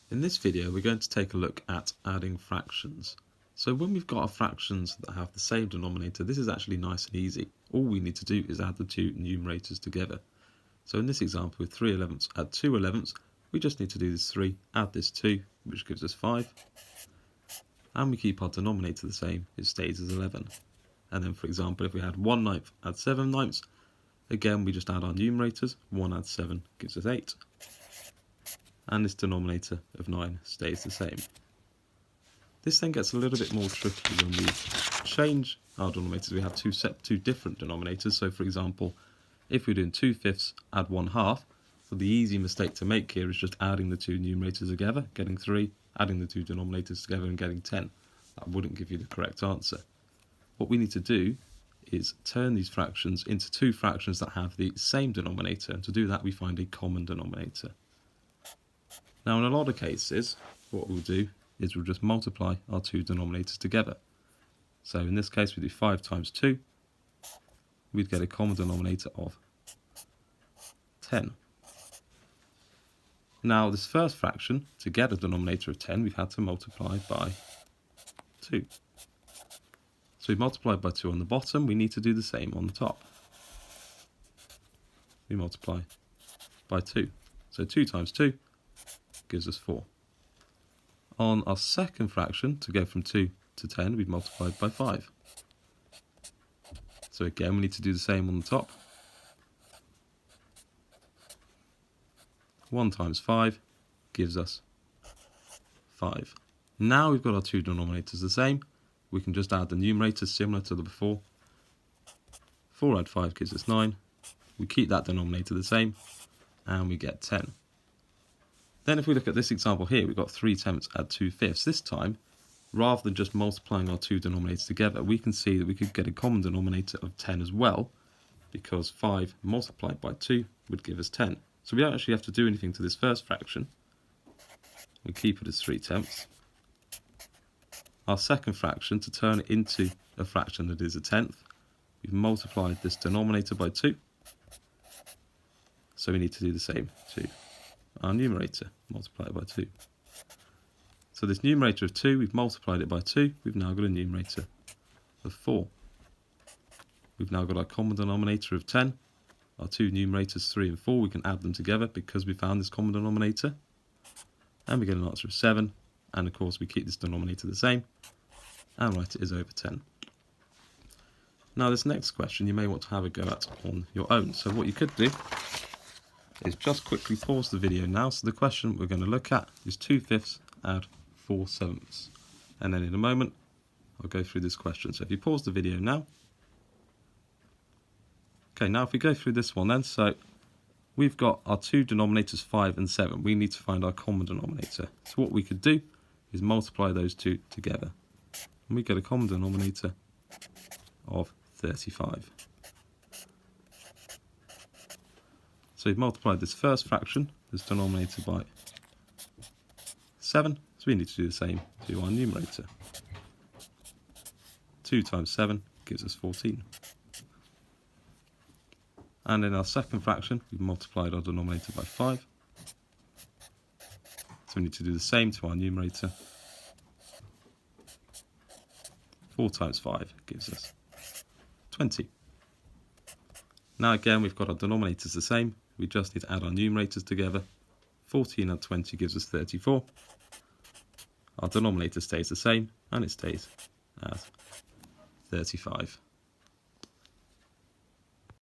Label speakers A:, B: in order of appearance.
A: In this video we're going to take a look at adding fractions. So when we've got our fractions that have the same denominator, this is actually nice and easy. All we need to do is add the two numerators together. So in this example with 3/11, add 2/11, we just need to do this 3, add this 2, which gives us 5. And we keep our denominator the same, it stays as 11. And then for example if we had 1/9, add 7/9, again we just add our numerators, 1 add 7 gives us 8. And this denominator of 9 stays the same. This then gets a little bit more tricky when we change our denominators. We have two different denominators. So for example, if we're doing 2/5, add 1/2, so the easy mistake to make here is just adding the two numerators together, getting 3, adding the two denominators together and getting 10. That wouldn't give you the correct answer. What we need to do is turn these fractions into two fractions that have the same denominator, and to do that we find a common denominator. Now in a lot of cases, what we'll do is we'll just multiply our two denominators together. So in this case we do 5 times 2, we'd get a common denominator of 10. Now this first fraction, to get a denominator of 10, we've had to multiply by 2. So we've multiplied by 2 on the bottom, we need to do the same on the top. We multiply by 2. So 2 times 2 gives us 4. On our second fraction, to go from 2 to 10, we've multiplied by 5. So again, we need to do the same on the top. 1 times 5 gives us 5. Now we've got our two denominators the same, we can just add the numerators similar to the before. 4 add 5 gives us 9. We keep that denominator the same, and we get 10. Then if we look at this example here, we've got 3/10 add 2/5. This time, rather than just multiplying our two denominators together, we can see that we could get a common denominator of 10 as well, because 5 multiplied by 2 would give us 10. So we don't actually have to do anything to this first fraction. We keep it as 3/10. Our second fraction, to turn it into a fraction that is a tenth, we've multiplied this denominator by 2. So we need to do the same to our numerator, multiply it by 2. So this numerator of 2, we've multiplied it by 2, we've now got a numerator of 4. We've now got our common denominator of 10, our two numerators 3 and 4, we can add them together because we found this common denominator, and we get an answer of 7, and of course we keep this denominator the same, and write it as over 10. Now this next question you may want to have a go at on your own, so what you could do is just quickly pause the video now. So the question we're going to look at is 2/5 add 4/7, and then in a moment I'll go through this question. So if you pause the video now. Okay, now if we go through this one then, so we've got our two denominators 5 and 7. We need to find our common denominator. So what we could do is multiply those two together, and we get a common denominator of 35. So we've multiplied this first fraction, this denominator, by 7, so we need to do the same to our numerator. 2 times 7 gives us 14. And in our second fraction, we've multiplied our denominator by 5. So we need to do the same to our numerator. 4 times 5 gives us 20. Now again, we've got our denominators the same. We just need to add our numerators together. 14 add 20 gives us 34. Our denominator stays the same, and it stays as 35.